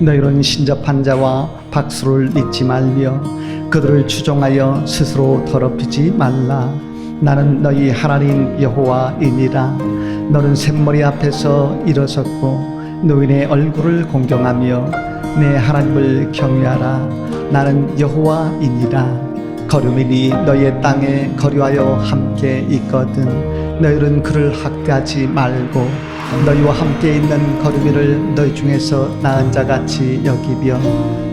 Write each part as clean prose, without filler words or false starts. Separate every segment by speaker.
Speaker 1: 너희는 신접한 자와 박수를 잊지 말며 그들을 추종하여 스스로 더럽히지 말라. 나는 너희 하나님 여호와이니라. 너는 샘머리 앞에서 일어섰고 노인의 얼굴을 공경하며 내 하나님을 경외하라. 나는 여호와이니라. 거류민이 너희의 땅에 거류하여 함께 있거든 너희는 그를 학대하지 말고 너희와 함께 있는 거류민을 너희 중에서 나은 자같이 여기며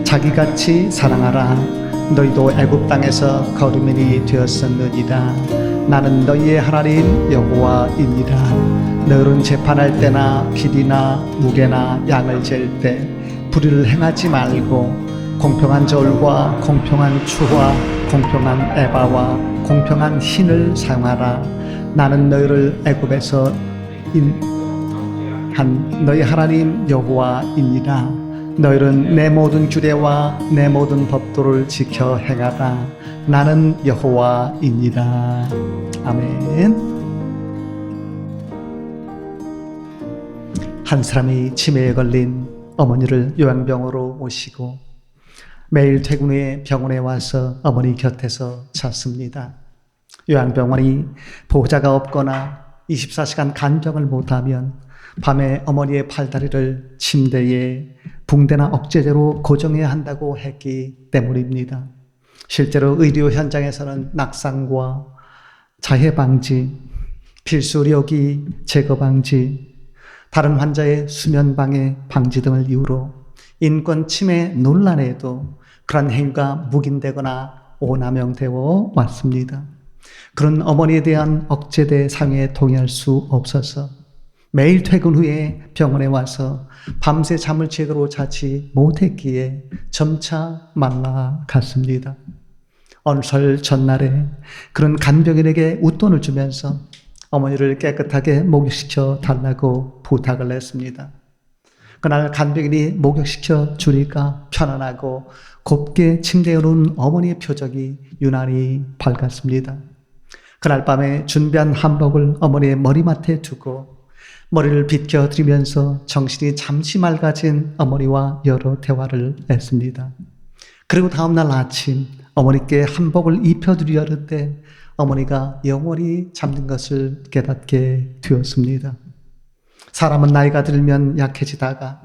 Speaker 1: 자기같이 사랑하라. 너희도 애굽 땅에서 거류민이 되었었느니라. 나는 너희의 하나님 여호와이니라. 너희는 재판할 때나 길이나 무게나 양을 잴 때 불의를 행하지 말고 공평한 저울과 공평한 추와 공평한 에바와 공평한 흰을 사용하라. 나는 너희를 애굽에서 한 너희 하나님 여호와이니라. 너희는 내 모든 규례와 내 모든 법도를 지켜 행하라. 나는 여호와이니라. 아멘. 한 사람이 치매에 걸린 어머니를 요양병으로 모시고 매일 퇴근 후에 병원에 와서 어머니 곁에서 잤습니다. 요양병원이 보호자가 없거나 24시간 간병을 못하면 밤에 어머니의 팔다리를 침대에 붕대나 억제제로 고정해야 한다고 했기 때문입니다. 실제로 의료 현장에서는 낙상과 자해 방지, 필수 의료기 제거 방지, 다른 환자의 수면 방해 방지 등을 이유로 인권 침해 논란에도 그런 행위가 묵인되거나 오남용되어 왔습니다. 그런 어머니에 대한 억제대 상해에 동의할 수 없어서 매일 퇴근 후에 병원에 와서 밤새 잠을 제대로 자지 못했기에 점차 말라갔습니다. 어느 설 전날에 그런 간병인에게 웃돈을 주면서 어머니를 깨끗하게 목욕시켜 달라고 부탁을 했습니다. 그날 간병인이 목욕시켜 주니까 편안하고 곱게 침대에 누운 어머니의 표정이 유난히 밝았습니다. 그날 밤에 준비한 한복을 어머니의 머리맡에 두고 머리를 빗겨드리면서 정신이 잠시 맑아진 어머니와 여러 대화를 했습니다. 그리고 다음날 아침 어머니께 한복을 입혀드리려는데 어머니가 영원히 잠든 것을 깨닫게 되었습니다. 사람은 나이가 들면 약해지다가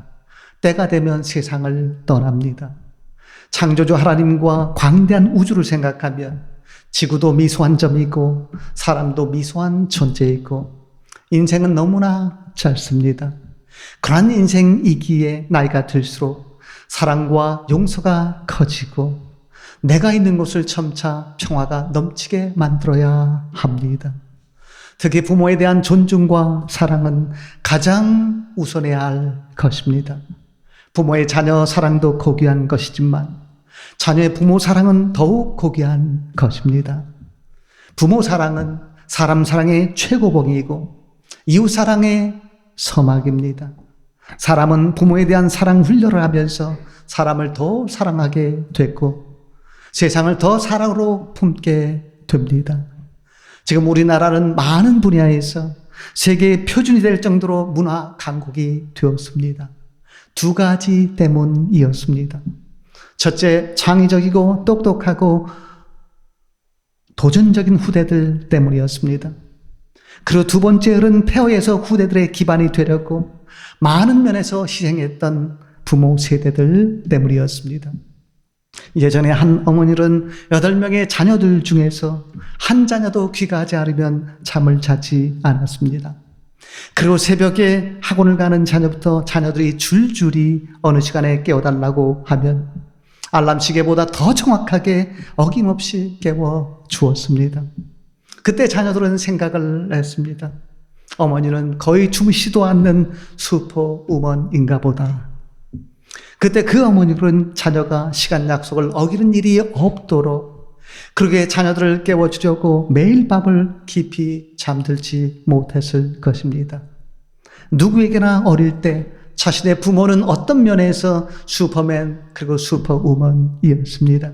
Speaker 1: 때가 되면 세상을 떠납니다. 창조주 하나님과 광대한 우주를 생각하면 지구도 미소한 점이고 사람도 미소한 존재이고 인생은 너무나 짧습니다. 그러한 인생이기에 나이가 들수록 사랑과 용서가 커지고 내가 있는 곳을 점차 평화가 넘치게 만들어야 합니다. 특히 부모에 대한 존중과 사랑은 가장 우선해야 할 것입니다. 부모의 자녀 사랑도 고귀한 것이지만 자녀의 부모 사랑은 더욱 고귀한 것입니다. 부모 사랑은 사람 사랑의 최고봉이고 이웃 사랑의 서막입니다. 사람은 부모에 대한 사랑 훈련을 하면서 사람을 더 사랑하게 됐고 세상을 더 사랑으로 품게 됩니다. 지금 우리나라는 많은 분야에서 세계의 표준이 될 정도로 문화 강국이 되었습니다. 두 가지 때문이었습니다. 첫째, 창의적이고 똑똑하고 도전적인 후대들 때문이었습니다. 그리고 두 번째는 폐허에서 후대들의 기반이 되려고 많은 면에서 희생했던 부모 세대들 때문이었습니다. 예전에 한 어머니는 8명의 자녀들 중에서 한 자녀도 귀가하지 않으면 잠을 자지 않았습니다. 그리고 새벽에 학원을 가는 자녀부터 자녀들이 줄줄이 어느 시간에 깨워달라고 하면 알람 시계보다 더 정확하게 어김없이 깨워 주었습니다. 그때 자녀들은 생각을 했습니다. 어머니는 거의 주무시도 않는 슈퍼우먼인가 보다. 그때 그 어머니는 자녀가 시간 약속을 어기는 일이 없도록 그렇게 자녀들을 깨워주려고 매일 밤을 깊이 잠들지 못했을 것입니다. 누구에게나 어릴 때 자신의 부모는 어떤 면에서 슈퍼맨 그리고 슈퍼우먼이었습니다.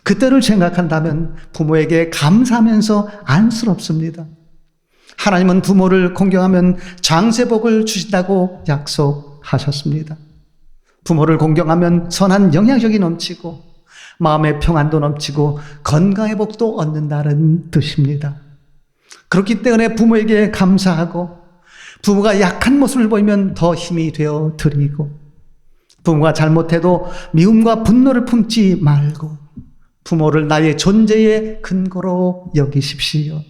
Speaker 1: 그때를 생각한다면 부모에게 감사하면서 안쓰럽습니다. 하나님은 부모를 공경하면 장세복을 주신다고 약속하셨습니다. 부모를 공경하면 선한 영향력이 넘치고 마음의 평안도 넘치고 건강의 복도 얻는다는 뜻입니다. 그렇기 때문에 부모에게 감사하고 부모가 약한 모습을 보이면 더 힘이 되어 드리고 부모가 잘못해도 미움과 분노를 품지 말고 부모를 나의 존재의 근거로 여기십시오.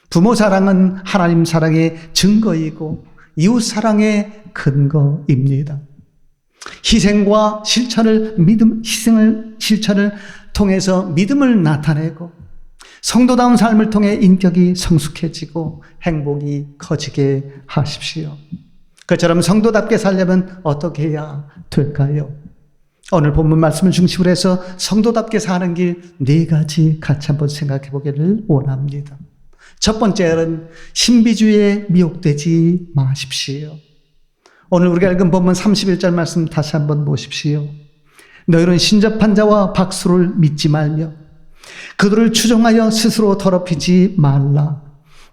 Speaker 1: 부모 사랑은 하나님 사랑의 증거이고 이웃 사랑의 근거입니다. 희생을 실천을 통해서 믿음을 나타내고 성도다운 삶을 통해 인격이 성숙해지고 행복이 커지게 하십시오. 그처럼 성도답게 살려면 어떻게 해야 될까요? 오늘 본문 말씀을 중심으로 해서 성도답게 사는 길 4가지 같이 한번 생각해 보기를 원합니다. 첫 번째는 신비주의에 미혹되지 마십시오. 오늘 우리가 읽은 본문 31절 말씀 다시 한번 보십시오. 너희는 신접한 자와 박수를 믿지 말며 그들을 추종하여 스스로 더럽히지 말라.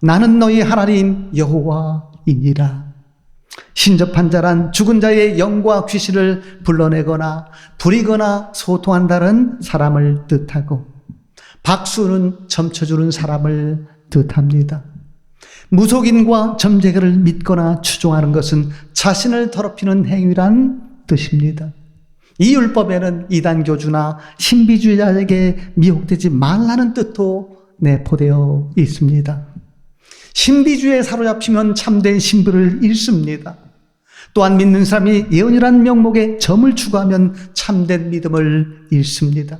Speaker 1: 나는 너희 하나님 여호와이니라. 신접한 자란 죽은 자의 영과 귀신을 불러내거나 부리거나 소통한다는 사람을 뜻하고 박수는 점쳐주는 사람을 뜻합니다. 무속인과 점쟁이를 믿거나 추종하는 것은 자신을 더럽히는 행위란 뜻입니다. 이 율법에는 이단교주나 신비주의자에게 미혹되지 말라는 뜻도 내포되어 있습니다. 신비주의에 사로잡히면 참된 신비를 잃습니다. 또한 믿는 사람이 예언이란 명목에 점을 추구하면 참된 믿음을 잃습니다.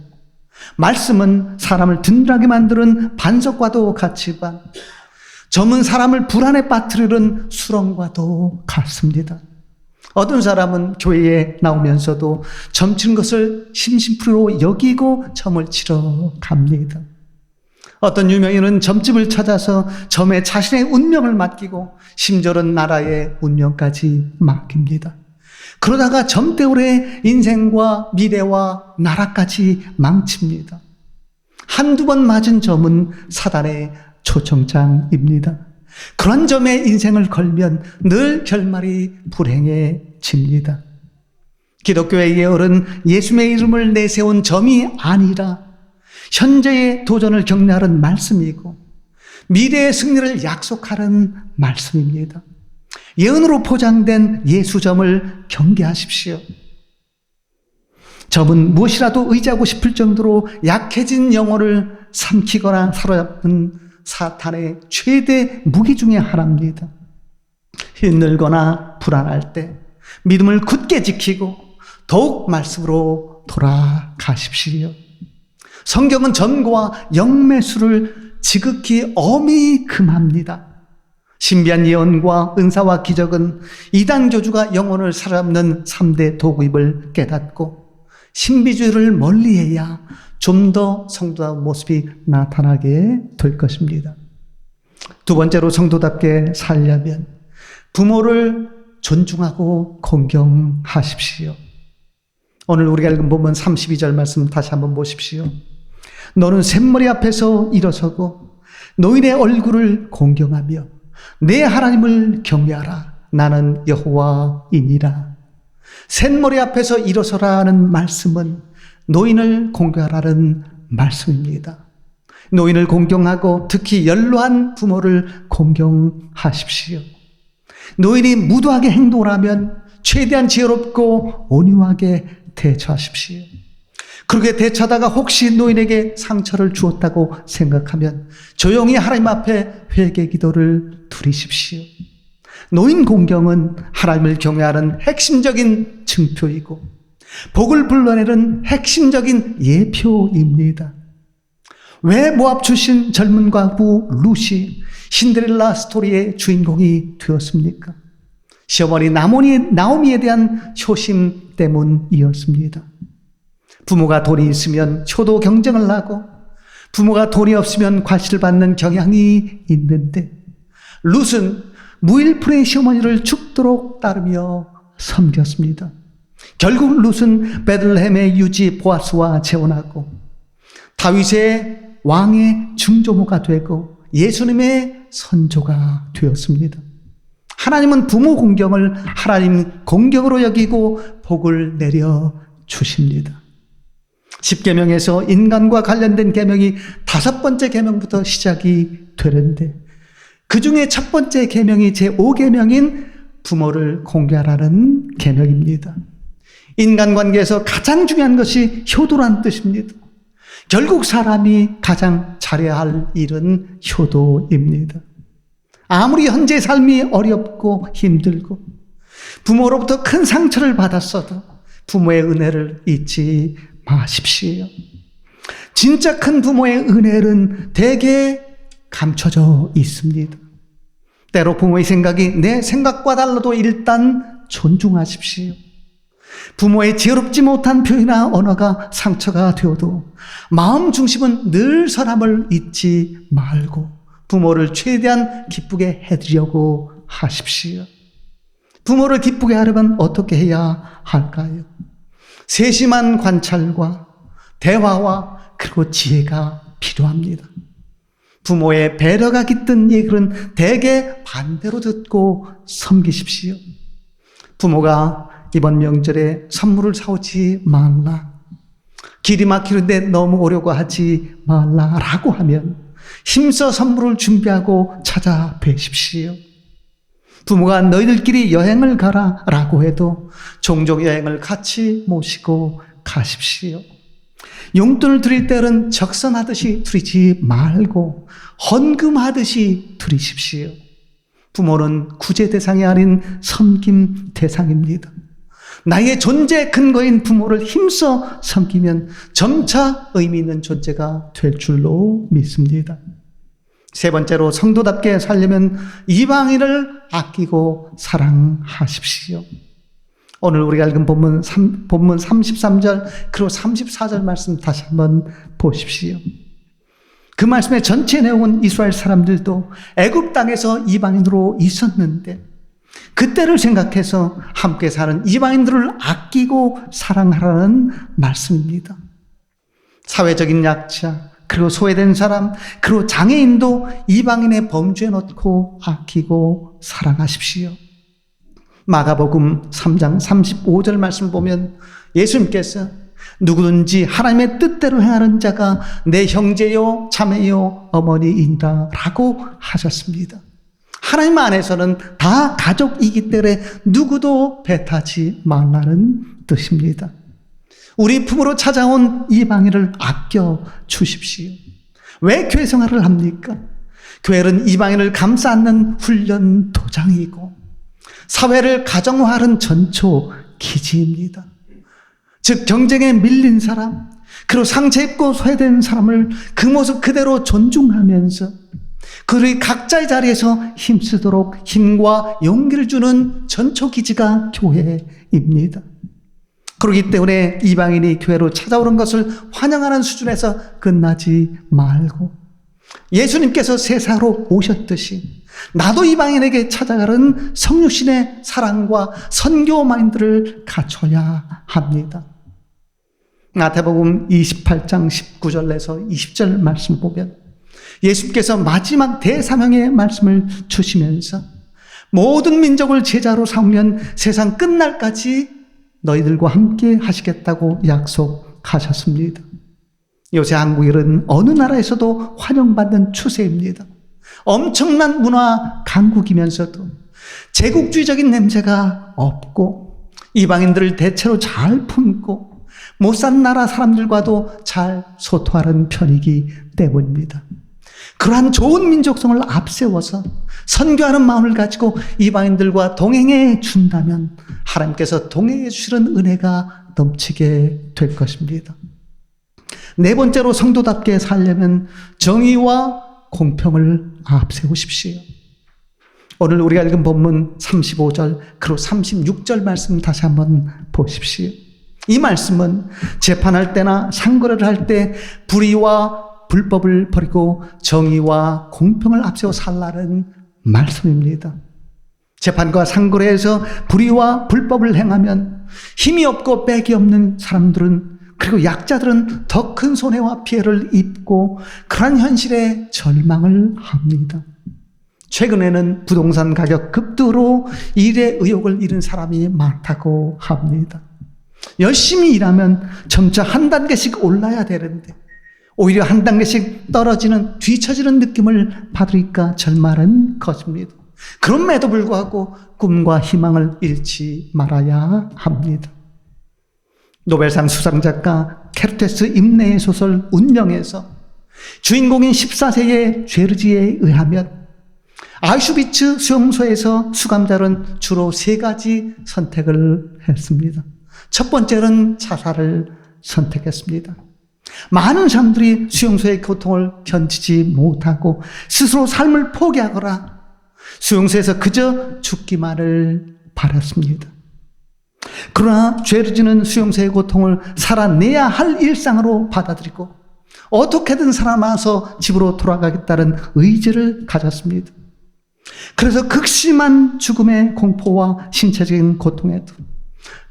Speaker 1: 말씀은 사람을 든든하게 만드는 반석과도 같지만 점은 사람을 불안에 빠뜨리는 수렁과도 같습니다. 어떤 사람은 교회에 나오면서도 점치는 것을 심심풀이로 여기고 점을 치러 갑니다. 어떤 유명인은 점집을 찾아서 점에 자신의 운명을 맡기고 심지어는 나라의 운명까지 맡깁니다. 그러다가 점 때문에 인생과 미래와 나라까지 망칩니다. 한두 번 맞은 점은 사단의 초청장입니다. 그런 점에 인생을 걸면 늘 결말이 불행해집니다. 기독교의 예언은 예수님의 이름을 내세운 점이 아니라 현재의 도전을 격려하는 말씀이고 미래의 승리를 약속하는 말씀입니다. 예언으로 포장된 예수점을 경계하십시오. 점은 무엇이라도 의지하고 싶을 정도로 약해진 영혼을 삼키거나 사로잡는 사탄의 최대 무기 중에 하나입니다. 힘들거나 불안할 때 믿음을 굳게 지키고 더욱 말씀으로 돌아가십시오. 성경은 점과 영매수를 지극히 엄히 금합니다. 신비한 예언과 은사와 기적은 이단교주가 영혼을 사로잡는 3대 도구임을 깨닫고 신비주의를 멀리해야 좀 더 성도다운 모습이 나타나게 될 것입니다. 두 번째로 성도답게 살려면 부모를 존중하고 공경하십시오. 오늘 우리가 읽은 본문 32절 말씀 다시 한번 보십시오. 너는 샘머리 앞에서 일어서고 노인의 얼굴을 공경하며 내 하나님을 경외하라. 나는 여호와이니라. 샘머리 앞에서 일어서라는 말씀은 노인을 공경하라는 말씀입니다. 노인을 공경하고 특히 연로한 부모를 공경하십시오. 노인이 무도하게 행동을 하면 최대한 지혜롭고 온유하게 대처하십시오. 그렇게 대처하다가 혹시 노인에게 상처를 주었다고 생각하면 조용히 하나님 앞에 회개 기도를 드리십시오. 노인 공경은 하나님을 경외하는 핵심적인 증표이고 복을 불러내는 핵심적인 예표입니다. 왜 모압 출신 젊은 과부 룻이 신데렐라 스토리의 주인공이 되었습니까? 시어머니 나오미에 대한 효심 때문이었습니다. 부모가 돈이 있으면 효도 경쟁을 하고 부모가 돈이 없으면 과시를 받는 경향이 있는데 룻은 무일푼의 시어머니를 죽도록 따르며 섬겼습니다. 결국 룻은 베들레헴의 유지 보아스와 재혼하고 다윗의 왕의 중조모가 되고 예수님의 선조가 되었습니다. 하나님은 부모 공경을 하나님 공경으로 여기고 복을 내려 주십니다. 10계명에서 인간과 관련된 계명이 5번째 계명부터 시작이 되는데 그 중에 첫 번째 계명이 제5계명인 부모를 공경하라는 계명입니다. 인간관계에서 가장 중요한 것이 효도란 뜻입니다. 결국 사람이 가장 잘해야 할 일은 효도입니다. 아무리 현재 삶이 어렵고 힘들고 부모로부터 큰 상처를 받았어도 부모의 은혜를 잊지 마십시오. 진짜 큰 부모의 은혜는 대개 감춰져 있습니다. 때로 부모의 생각이 내 생각과 달라도 일단 존중하십시오. 부모의 지혜롭지 못한 표현이나 언어가 상처가 되어도 마음 중심은 늘 사람을 잊지 말고 부모를 최대한 기쁘게 해드리려고 하십시오. 부모를 기쁘게 하려면 어떻게 해야 할까요? 세심한 관찰과 대화와 그리고 지혜가 필요합니다. 부모의 배려가 깃든 얘기는 대개 반대로 듣고 섬기십시오. 부모가 이번 명절에 선물을 사오지 말라, 길이 막히는데 너무 오려고 하지 말라라고 하면 힘써 선물을 준비하고 찾아뵈십시오. 부모가 너희들끼리 여행을 가라라고 해도 종족 여행을 같이 모시고 가십시오. 용돈을 드릴 때는 적선하듯이 드리지 말고 헌금하듯이 드리십시오. 부모는 구제 대상이 아닌 섬김 대상입니다. 나의 존재 근거인 부모를 힘써 섬기면 점차 의미 있는 존재가 될 줄로 믿습니다. 세 번째로 성도답게 살려면 이방인을 아끼고 사랑하십시오. 오늘 우리가 읽은 본문 33절 그리고 34절 말씀 다시 한번 보십시오. 그 말씀의 전체 내용은 이스라엘 사람들도 애굽 땅에서 이방인으로 있었는데 그때를 생각해서 함께 사는 이방인들을 아끼고 사랑하라는 말씀입니다. 사회적인 약자 그리고 소외된 사람 그리고 장애인도 이방인의 범주에 넣고 아끼고 사랑하십시오. 마가복음 3장 35절 말씀 보면 예수님께서 누구든지 하나님의 뜻대로 행하는 자가 내 형제요 자매요 어머니이다 라고 하셨습니다. 하나님 안에서는 다 가족이기 때문에 누구도 배타지 말라는 뜻입니다. 우리 품으로 찾아온 이방인을 아껴 주십시오. 왜 교회 생활을 합니까? 교회는 이방인을 감싸 안는 훈련 도장이고 사회를 가정화하는 전초 기지입니다. 즉 경쟁에 밀린 사람 그리고 상처 입고 소외된 사람을 그 모습 그대로 존중하면서 그들이 각자의 자리에서 힘쓰도록 힘과 용기를 주는 전초 기지가 교회입니다. 그렇기 때문에 이방인이 교회로 찾아오는 것을 환영하는 수준에서 끝나지 말고 예수님께서 세상으로 오셨듯이 나도 이방인에게 찾아가는 성육신의 사랑과 선교 마인드를 갖춰야 합니다. 마태복음 28장 19절에서 20절 말씀 보면 예수님께서 마지막 대사명의 말씀을 주시면서 모든 민족을 제자로 삼으면 세상 끝날까지 너희들과 함께 하시겠다고 약속하셨습니다. 요새 한국인은 어느 나라에서도 환영받는 추세입니다. 엄청난 문화 강국이면서도 제국주의적인 냄새가 없고 이방인들을 대체로 잘 품고 못 사는 나라 사람들과도 잘 소통하는 편이기 때문입니다. 그러한 좋은 민족성을 앞세워서 선교하는 마음을 가지고 이방인들과 동행해 준다면 하나님께서 동행해 주시는 은혜가 넘치게 될 것입니다. 네 번째로 성도답게 살려면 정의와 공평을 앞세우십시오. 오늘 우리가 읽은 본문 35절 그리고 36절 말씀 다시 한번 보십시오. 이 말씀은 재판할 때나 상거래를 할 때 불의와 불법을 버리고 정의와 공평을 앞세워 살라는 말씀입니다. 재판과 상거래에서 불의와 불법을 행하면 힘이 없고 빽이 없는 사람들은 그리고 약자들은 더 큰 손해와 피해를 입고 그러한 현실에 절망을 합니다. 최근에는 부동산 가격 급등으로 일의 의욕을 잃은 사람이 많다고 합니다. 열심히 일하면 점차 한 단계씩 올라야 되는데 오히려 한 단계씩 떨어지는 뒤처지는 느낌을 받으니까 절망은 것입니다. 그럼에도 불구하고 꿈과 희망을 잃지 말아야 합니다. 노벨상 수상작가 케르테스 임네의 소설 운명에서 주인공인 14세의 죄르지에 의하면 아우슈비츠 수용소에서 수감자는 주로 3가지 선택을 했습니다. 첫 번째는 자살을 선택했습니다. 많은 사람들이 수용소의 고통을 견디지 못하고 스스로 삶을 포기하거나 수용소에서 그저 죽기만을 바랐습니다. 그러나 죄르지는 수용소의 고통을 살아내야 할 일상으로 받아들이고 어떻게든 살아나서 집으로 돌아가겠다는 의지를 가졌습니다. 그래서 극심한 죽음의 공포와 신체적인 고통에도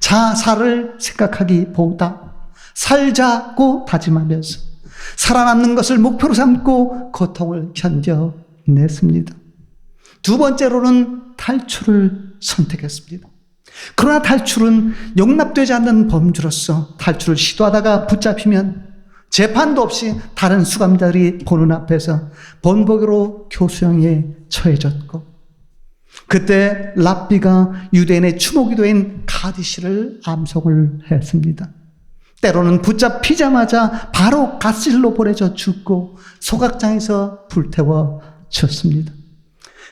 Speaker 1: 자살을 생각하기보다 살자고 다짐하면서 살아남는 것을 목표로 삼고 고통을 견뎌냈습니다. 두 번째로는 탈출을 선택했습니다. 그러나 탈출은 용납되지 않는 범주로서 탈출을 시도하다가 붙잡히면 재판도 없이 다른 수감자들이 보는 앞에서 번복으로 교수형에 처해졌고, 그때 랍비가 유대인의 추모기도인 가디시를 암송을 했습니다. 때로는 붙잡히자마자 바로 가스실로 보내져 죽고 소각장에서 불태워졌습니다.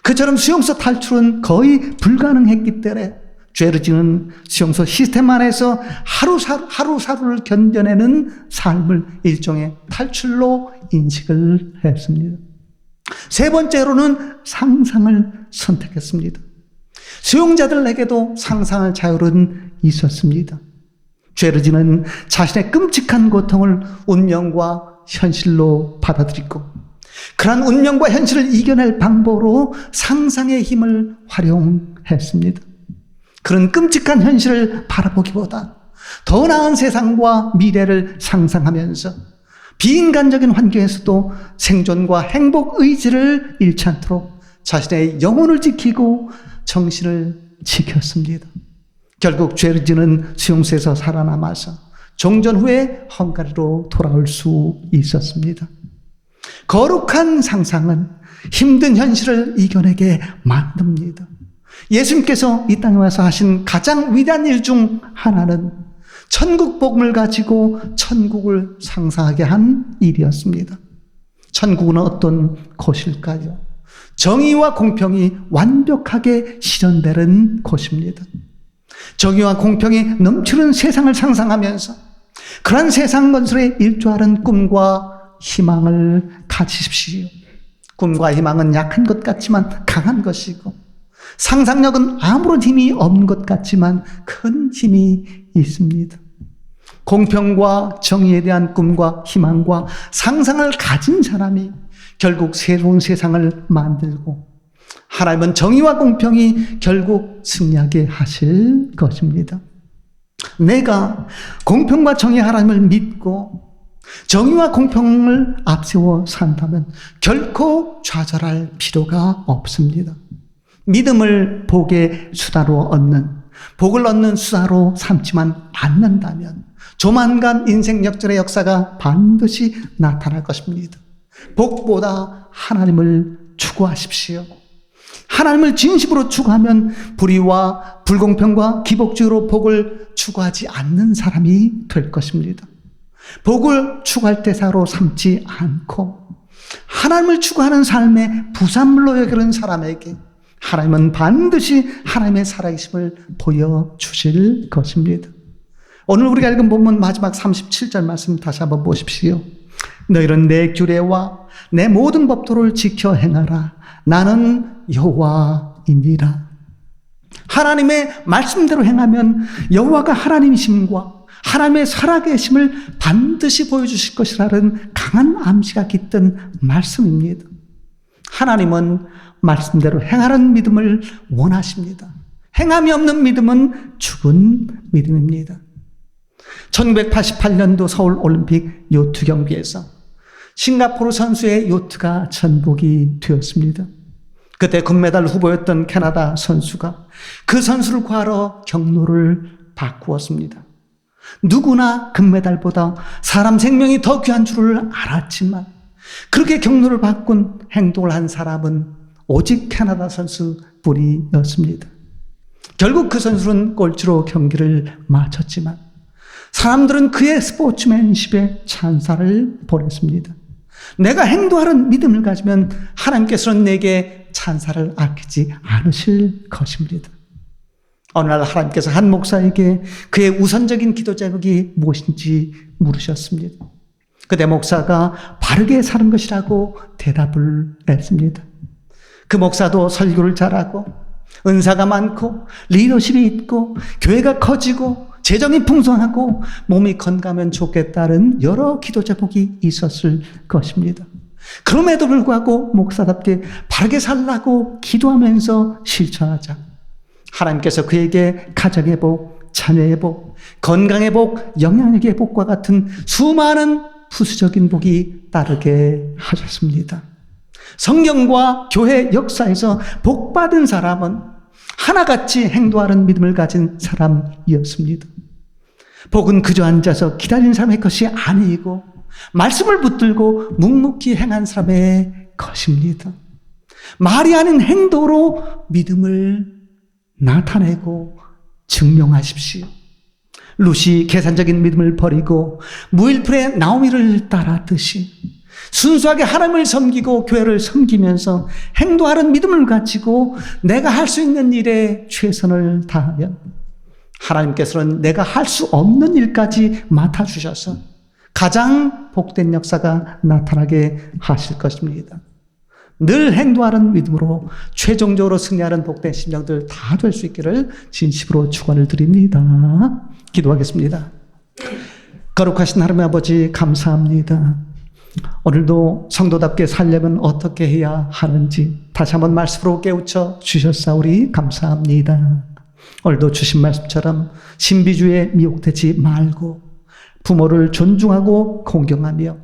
Speaker 1: 그처럼 수용소 탈출은 거의 불가능했기 때문에 죄르지는 수용소 시스템 안에서 하루하루를 견뎌내는 삶을 일종의 탈출로 인식을 했습니다. 세 번째로는 상상을 선택했습니다. 수용자들에게도 상상할 자유는 있었습니다. 죄르지는 자신의 끔찍한 고통을 운명과 현실로 받아들이고 그러한 운명과 현실을 이겨낼 방법으로 상상의 힘을 활용했습니다. 그런 끔찍한 현실을 바라보기보다 더 나은 세상과 미래를 상상하면서 비인간적인 환경에서도 생존과 행복 의지를 잃지 않도록 자신의 영혼을 지키고 정신을 지켰습니다. 결국 죄르지는 수용소에서 살아남아서 종전 후에 헝가리로 돌아올 수 있었습니다. 거룩한 상상은 힘든 현실을 이겨내게 만듭니다. 예수님께서 이 땅에 와서 하신 가장 위대한 일 중 하나는 천국 복음을 가지고 천국을 상상하게 한 일이었습니다. 천국은 어떤 곳일까요? 정의와 공평이 완벽하게 실현되는 곳입니다. 정의와 공평이 넘치는 세상을 상상하면서 그런 세상 건설에 일조하는 꿈과 희망을 가지십시오. 꿈과 희망은 약한 것 같지만 강한 것이고, 상상력은 아무런 힘이 없는 것 같지만 큰 힘이 있습니다. 공평과 정의에 대한 꿈과 희망과 상상을 가진 사람이 결국 새로운 세상을 만들고, 하나님은 정의와 공평이 결국 승리하게 하실 것입니다. 내가 공평과 정의 하나님을 믿고 정의와 공평을 앞세워 산다면 결코 좌절할 필요가 없습니다. 믿음을 복의 수다로 얻는, 복을 얻는 수다로 삼지만 않는다면 조만간 인생 역전의 역사가 반드시 나타날 것입니다. 복보다 하나님을 추구하십시오. 하나님을 진심으로 추구하면 불의와 불공평과 기복주의로 복을 추구하지 않는 사람이 될 것입니다. 복을 추구할 때 사로 삼지 않고 하나님을 추구하는 삶의 부산물로 여기는 사람에게 하나님은 반드시 하나님의 살아계심을 보여주실 것입니다. 오늘 우리가 읽은 본문 마지막 37절 말씀 다시 한번 보십시오. 너희는 내 규례와 내 모든 법도를 지켜 행하라. 나는 여호와이니라. 하나님의 말씀대로 행하면 여호와가 하나님이심과 하나님의 살아계심을 반드시 보여주실 것이라는 강한 암시가 깃든 말씀입니다. 하나님은 말씀대로 행하는 믿음을 원하십니다. 행함이 없는 믿음은 죽은 믿음입니다. 1988년도 서울올림픽 요트 경기에서 싱가포르 선수의 요트가 전복이 되었습니다. 그때 금메달 후보였던 캐나다 선수가 그 선수를 구하러 경로를 바꾸었습니다. 누구나 금메달보다 사람 생명이 더 귀한 줄을 알았지만 그렇게 경로를 바꾼 행동을 한 사람은 오직 캐나다 선수뿐이었습니다. 결국 그 선수는 꼴찌로 경기를 마쳤지만 사람들은 그의 스포츠맨십에 찬사를 보냈습니다. 내가 행동하는 믿음을 가지면 하나님께서는 내게 찬사를 아끼지 않으실 것입니다. 어느 날 하나님께서 한 목사에게 그의 우선적인 기도 제목이 무엇인지 물으셨습니다. 그때 목사가 바르게 사는 것이라고 대답을 했습니다. 그 목사도 설교를 잘하고 은사가 많고 리더십이 있고 교회가 커지고 재정이 풍성하고 몸이 건강하면 좋겠다는 여러 기도 제목이 있었을 것입니다. 그럼에도 불구하고 목사답게 바르게 살라고 기도하면서 실천하자 하나님께서 그에게 가정의 복, 자녀의 복, 건강의 복, 영향력의 복과 같은 수많은 부수적인 복이 따르게 하셨습니다. 성경과 교회 역사에서 복받은 사람은 하나같이 행동하는 믿음을 가진 사람이었습니다. 복은 그저 앉아서 기다리는 사람의 것이 아니고 말씀을 붙들고 묵묵히 행한 사람의 것입니다. 말이 아닌 행동으로 믿음을 나타내고 증명하십시오. 룻이 계산적인 믿음을 버리고 무일푼의 나오미를 따랐듯이 순수하게 하나님을 섬기고 교회를 섬기면서 행동하는 믿음을 가지고 내가 할 수 있는 일에 최선을 다하면 하나님께서는 내가 할 수 없는 일까지 맡아주셔서 가장 복된 역사가 나타나게 하실 것입니다. 늘 행동하는 믿음으로 최종적으로 승리하는 복된 심령들 다 될 수 있기를 진심으로 축원을 드립니다. 기도하겠습니다. 거룩하신 하나님 아버지 감사합니다. 오늘도 성도답게 살려면 어떻게 해야 하는지 다시 한번 말씀으로 깨우쳐 주셨사오니 감사합니다. 오늘도 주신 말씀처럼 신비주의에 미혹되지 말고 부모를 존중하고 공경하며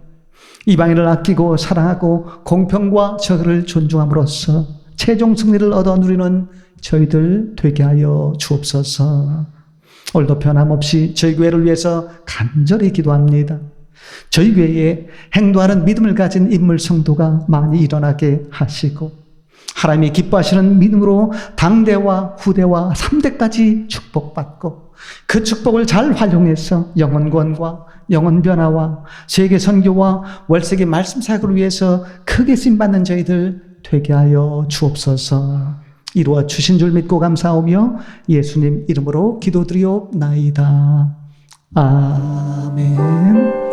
Speaker 1: 이방인을 아끼고 사랑하고 공평과 정의를 존중함으로써 최종 승리를 얻어 누리는 저희들 되게 하여 주옵소서. 오늘도 변함없이 저희 교회를 위해서 간절히 기도합니다. 저희 교회에 행동하는 믿음을 가진 인물 성도가 많이 일어나게 하시고 하나님이 기뻐하시는 믿음으로 당대와 후대와 3대까지 축복받고 그 축복을 잘 활용해서 영혼구원과 영혼변화와 세계 선교와 월세계 말씀 사역을 위해서 크게 쓰임받는 저희들 되게 하여 주옵소서. 이루어 주신 줄 믿고 감사하며 예수님 이름으로 기도드리옵나이다. 아멘.